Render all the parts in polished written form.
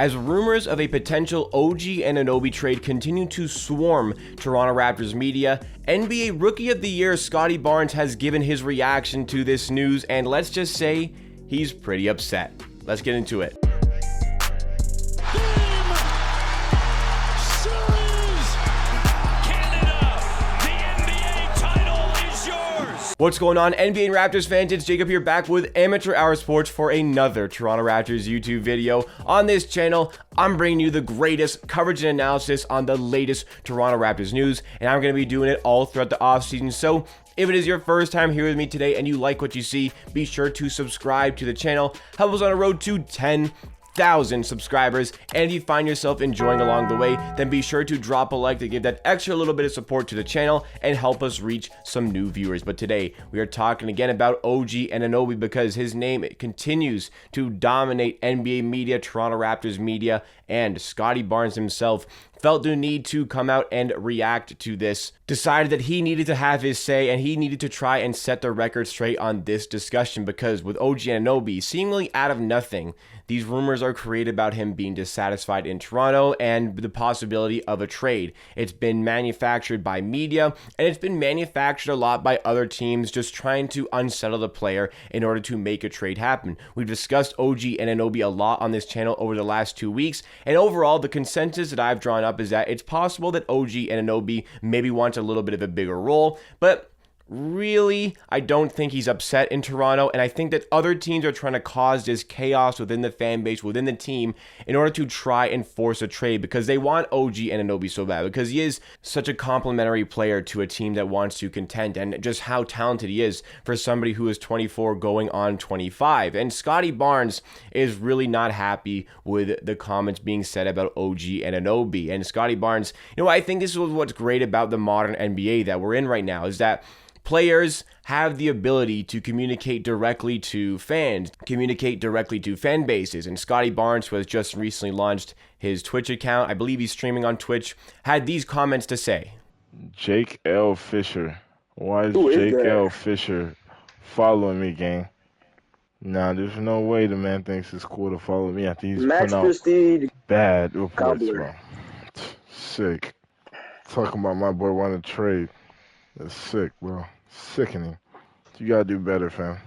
As rumors of a potential OG Anunoby trade continue to swarm Toronto Raptors media, NBA Rookie of the Year Scottie Barnes has given his reaction to this news, and let's just say he's pretty upset. Let's get into it. What's going on, NBA and Raptors fans? It's Jacob here, back with AmateurHour Sports for another Toronto Raptors YouTube video. On this channel, I'm bringing you the greatest coverage and analysis on the latest Toronto Raptors news, and I'm going to be doing it all throughout the offseason. So if it is your first time here with me today and you like what you see, be sure to subscribe to the channel. Help us on a road to 10,000 subscribers, and if you find yourself enjoying along the way, then be sure to drop a like to give that extra little bit of support to the channel and help us reach some new viewers. But today we are talking again about OG Anunoby because his name continues to dominate NBA media, Toronto Raptors media, and Scottie Barnes himself felt the need to come out and react to this, decided that he needed to have his say and he needed to try and set the record straight on this discussion, because with OG Anunoby seemingly out of nothing, these rumors are created about him being dissatisfied in Toronto and the possibility of a trade. It's been manufactured by media, and it's been manufactured a lot by other teams just trying to unsettle the player in order to make a trade happen. We've discussed OG Anunoby a lot on this channel over the last 2 weeks, and overall the consensus that I've drawn up is that it's possible that OG Anunoby maybe wants a little bit of a bigger role, but really, I don't think he's upset in Toronto, and I think that other teams are trying to cause this chaos within the fan base, within the team, in order to try and force a trade, because they want OG Anunoby so bad, because he is such a complimentary player to a team that wants to contend, and just how talented he is for somebody who is 24 going on 25. And Scottie Barnes is really not happy with the comments being said about OG Anunoby. And Scottie Barnes, I think this is what's great about the modern NBA that we're in right now, is that players have the ability to communicate directly to fans, communicate directly to fan bases. And Scottie Barnes, who has just recently launched his Twitch account, I believe he's streaming on Twitch, had these comments to say. Jake L. Fischer. Why is Jake L. Fischer following me, gang? Nah, there's no way the man thinks it's cool to follow me. I think he's putting out bad reports, bro. Sick. Talking about my boy wanting to trade. That's sick, bro. Sickening. You gotta do better, fam.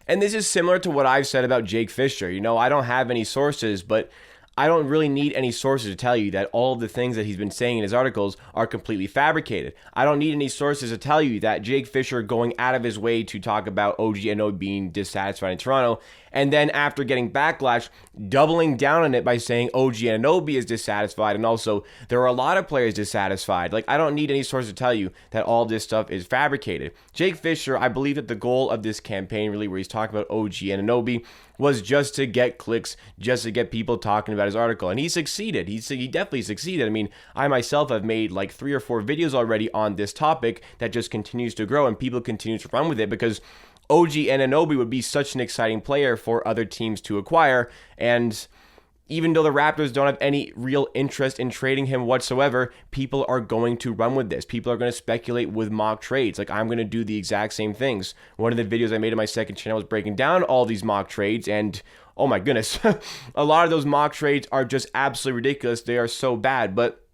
And this is similar to what I've said about Jake Fischer. I don't have any sources, but I don't really need any sources to tell you that all of the things that he's been saying in his articles are completely fabricated. I don't need any sources to tell you that Jake Fischer going out of his way to talk about OG Anunoby being dissatisfied in Toronto, and then after getting backlash, doubling down on it by saying OG Anunoby is dissatisfied, and also there are a lot of players dissatisfied. I don't need any source to tell you that all this stuff is fabricated. Jake Fischer, I believe that the goal of this campaign, really, where he's talking about OG Anunoby, was just to get clicks, just to get people talking about his article, and he succeeded. He definitely succeeded. I mean, I myself have made like 3 or 4 videos already on this topic that just continues to grow, and people continue to run with it, because OG Anunoby would be such an exciting player for other teams to acquire. And even though the Raptors don't have any real interest in trading him whatsoever, people are going to run with this. People are going to speculate with mock trades. I'm going to do the exact same things. One of the videos I made on my second channel was breaking down all these mock trades, and oh my goodness, a lot of those mock trades are just absolutely ridiculous. They are so bad, but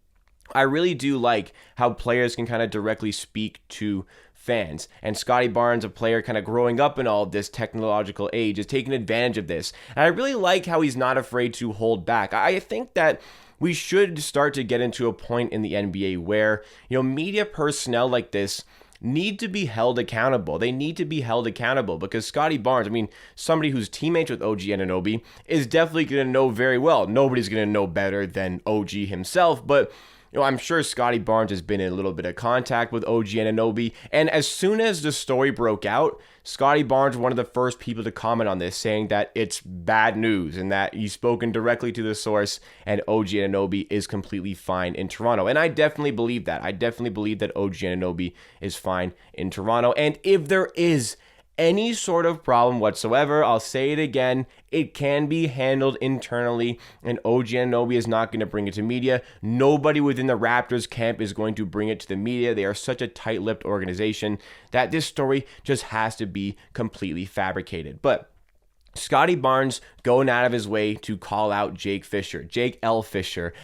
I really do like how players can kind of directly speak to fans. And Scottie Barnes, a player kind of growing up in all of this technological age, is taking advantage of this. And I really like how he's not afraid to hold back. I think that we should start to get into a point in the NBA where, media personnel like this need to be held accountable. They need to be held accountable, because Scottie Barnes, somebody who's teammates with OG Anunoby, is definitely going to know very well. Nobody's going to know better than OG himself, but I'm sure Scottie Barnes has been in a little bit of contact with OG Anunoby, and as soon as the story broke out, Scottie Barnes was one of the first people to comment on this, saying that it's bad news and that he's spoken directly to the source, and OG Anunoby is completely fine in Toronto. And I definitely believe that. I definitely believe that OG Anunoby is fine in Toronto. And if there is any sort of problem whatsoever, I'll say it again, it can be handled internally, and OG Anunoby is not going to bring it to media. Nobody within the Raptors camp is going to bring it to the media. They are such a tight-lipped organization that this story just has to be completely fabricated. But Scottie Barnes going out of his way to call out Jake Fischer, Jake L. Fischer.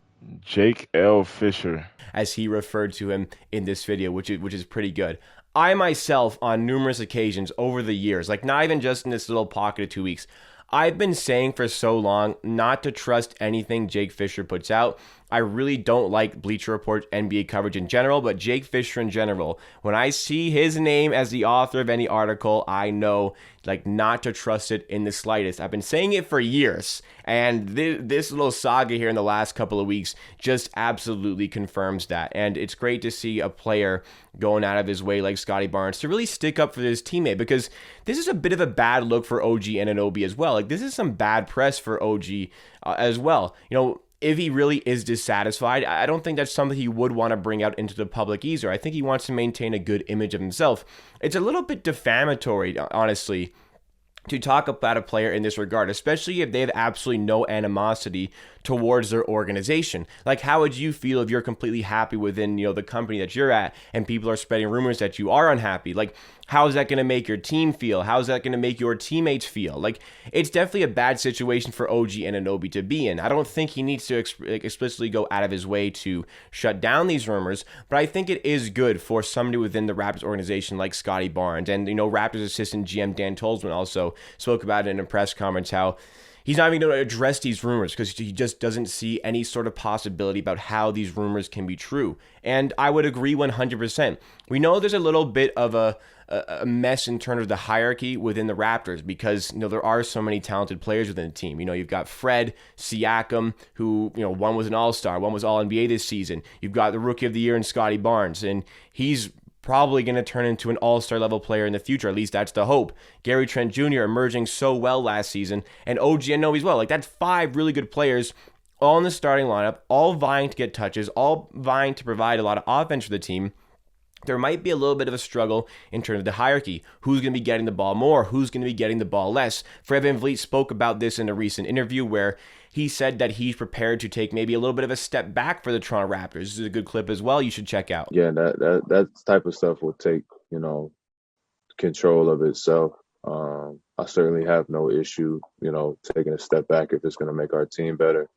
Jake L. Fischer, as he referred to him in this video, which is pretty good. I myself, on numerous occasions over the years, like not even just in this little pocket of 2 weeks, I've been saying for so long not to trust anything Jake Fischer puts out. I really don't like Bleacher Report NBA coverage in general, but Jake Fischer in general, when I see his name as the author of any article, I know like not to trust it in the slightest. I've been saying it for years, and this little saga here in the last couple of weeks just absolutely confirms that. And it's great to see a player going out of his way like Scottie Barnes to really stick up for his teammate, because this is a bit of a bad look for OG Anunoby as well. Like, this is some bad press for OG as well. You know, if he really is dissatisfied, I don't think that's something he would want to bring out into the public either. I think he wants to maintain a good image of himself. It's a little bit defamatory, honestly, to talk about a player in this regard, especially if they have absolutely no animosity towards their organization. Like, how would you feel if you're completely happy within, the company that you're at, and people are spreading rumors that you are unhappy? Like, how is that going to make your team feel? How is that going to make your teammates feel? Like, it's definitely a bad situation for OG Anunoby to be in. I don't think he needs to explicitly go out of his way to shut down these rumors, but I think it is good for somebody within the Raptors organization like Scottie Barnes. And, Raptors assistant GM Dan Tolzman also spoke about it in a press conference, how he's not even going to address these rumors because he just doesn't see any sort of possibility about how these rumors can be true. And I would agree 100%. We know there's a little bit of a mess in terms of the hierarchy within the Raptors because, there are so many talented players within the team. You've got Fred, Siakam, who, one was an all-star, one was all-NBA this season. You've got the Rookie of the Year in Scottie Barnes, and he's probably going to turn into an all-star level player in the future. At least that's the hope. Gary Trent Jr. emerging so well last season, and OG Anunoby as well. Like, that's 5 really good players all in the starting lineup, all vying to get touches, all vying to provide a lot of offense for the team. There might be a little bit of a struggle in terms of the hierarchy. Who's going to be getting the ball more? Who's going to be getting the ball less? Fred VanVleet spoke about this in a recent interview where he said that he's prepared to take maybe a little bit of a step back for the Toronto Raptors. This is a good clip as well. You should check out. Yeah, that type of stuff will take, control of itself. I certainly have no issue, taking a step back if it's going to make our team better.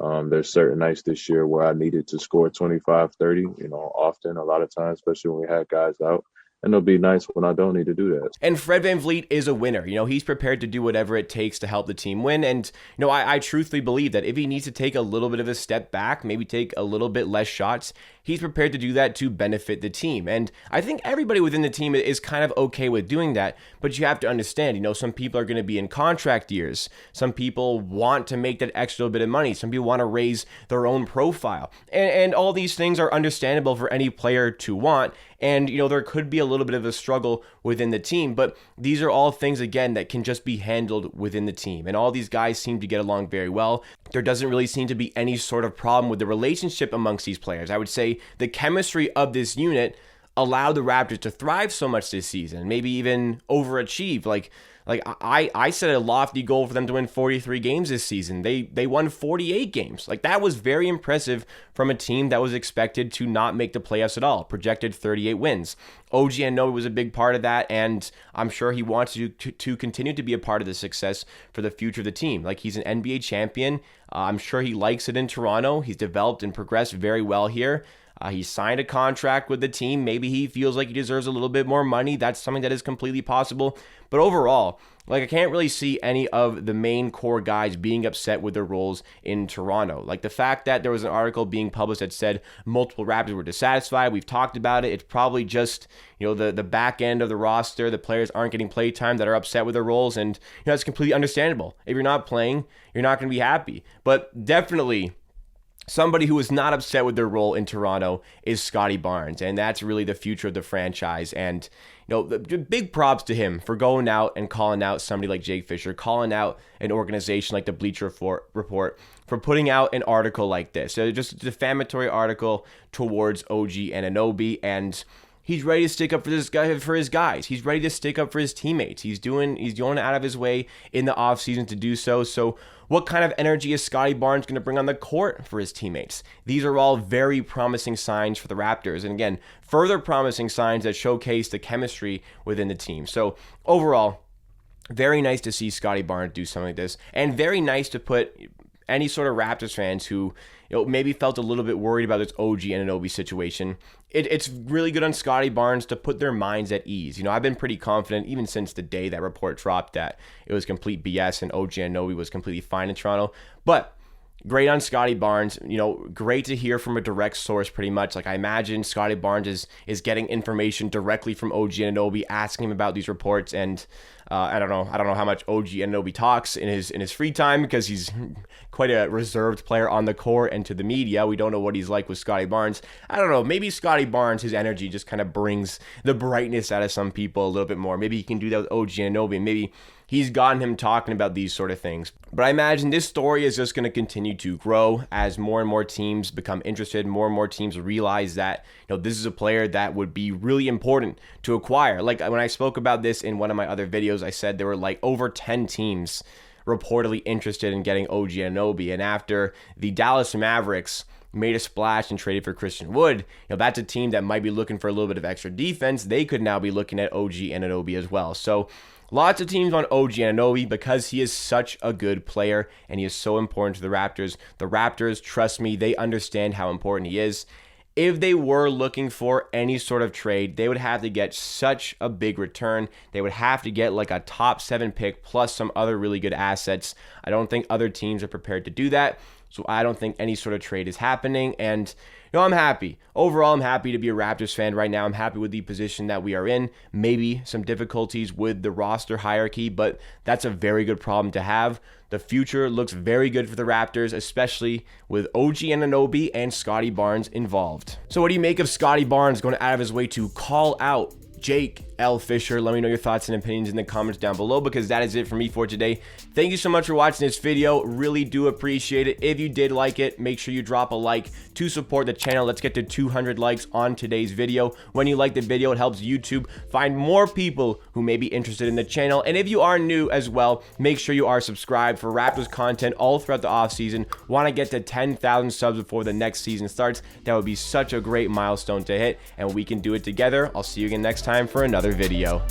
There's certain nights this year where I needed to score 25, 30, often, a lot of times, especially when we had guys out. And it'll be nice when I don't need to do that. And Fred VanVleet is a winner. He's prepared to do whatever it takes to help the team win. And, I truthfully believe that if he needs to take a little bit of a step back, maybe take a little bit less shots, he's prepared to do that to benefit the team. And I think everybody within the team is kind of okay with doing that. But you have to understand, some people are going to be in contract years. Some people want to make that extra bit of money. Some people want to raise their own profile. And all these things are understandable for any player to want. And, there could be a little bit of a struggle within the team, but these are all things, again, that can just be handled within the team. And all these guys seem to get along very well. There doesn't really seem to be any sort of problem with the relationship amongst these players. I would say the chemistry of this unit allowed the Raptors to thrive so much this season, maybe even overachieve. Like I set a lofty goal for them to win 43 games this season. They won 48 games. Like, that was very impressive from a team that was expected to not make the playoffs at all, projected 38 wins. OG Anunoby was a big part of that, and I'm sure he wants to continue to be a part of the success for the future of the team. Like, he's an NBA champion. I'm sure he likes it in Toronto. He's developed and progressed very well here. He signed a contract with the team. Maybe he feels like he deserves a little bit more money. That's something that is completely possible. But overall, I can't really see any of the main core guys being upset with their roles in Toronto. Like, the fact that there was an article being published that said multiple Raptors were dissatisfied, we've talked about it. It's probably just, the back end of the roster, the players aren't getting play time that are upset with their roles. And, it's completely understandable. If you're not playing, you're not going to be happy. But definitely, somebody who is not upset with their role in Toronto is Scottie Barnes, and that's really the future of the franchise. And, the big props to him for going out and calling out somebody like Jake Fischer, calling out an organization like the Bleacher Report for putting out an article like this. So just a defamatory article towards OG Anunoby, and he's ready to stick up for this guy, for his guys. He's ready to stick up for his teammates. He's going out of his way in the offseason to do so. So what kind of energy is Scottie Barnes going to bring on the court for his teammates? These are all very promising signs for the Raptors. And again, further promising signs that showcase the chemistry within the team. So overall, very nice to see Scottie Barnes do something like this, and very nice to put any sort of Raptors fans who maybe felt a little bit worried about this OG Anunoby situation. It's really good on Scottie Barnes to put their minds at ease. I've been pretty confident even since the day that report dropped that it was complete BS and OG Anunoby was completely fine in Toronto. But great on Scottie Barnes. Great to hear from a direct source pretty much. Like, I imagine Scottie Barnes is getting information directly from OG Anunoby, asking him about these reports. And I don't know how much OG Anunoby talks in his free time, because he's quite a reserved player on the court and to the media. We don't know what he's like with Scottie Barnes. I don't know. Maybe Scottie Barnes, his energy just kind of brings the brightness out of some people a little bit more. Maybe he can do that with OG Anunoby, and maybe he's gotten him talking about these sort of things. But I imagine this story is just going to continue to grow as more and more teams become interested, more and more teams realize that this is a player that would be really important to acquire. Like, when I spoke about this in one of my other videos, I said there were like over 10 teams reportedly interested in getting OG Anunoby, and after the Dallas Mavericks made a splash and traded for Christian Wood, that's a team that might be looking for a little bit of extra defense. They could now be looking at OG Anunoby as well. So lots of teams on OG Anunoby because he is such a good player and he is so important to the Raptors. The Raptors, trust me, they understand how important he is. If they were looking for any sort of trade, they would have to get such a big return. They would have to get like a top 7 pick plus some other really good assets. I don't think other teams are prepared to do that. So I don't think any sort of trade is happening. And I'm happy. Overall, I'm happy to be a Raptors fan right now. I'm happy with the position that we are in. Maybe some difficulties with the roster hierarchy, but that's a very good problem to have. The future looks very good for the Raptors, especially with OG Anunoby and Scottie Barnes involved. So what do you make of Scottie Barnes going out of his way to call out Jake Fischer? Let me know your thoughts and opinions in the comments down below, because that is it for me for today. Thank you so much for watching this video. Really do appreciate it. If you did like it, make sure you drop a like to support the channel. Let's get to 200 likes on today's video. When you like the video, it helps YouTube find more people who may be interested in the channel. And if you are new as well, make sure you are subscribed for Raptors content all throughout the offseason. Want to get to 10,000 subs before the next season starts. That would be such a great milestone to hit, and we can do it together. I'll see you again next time for another video.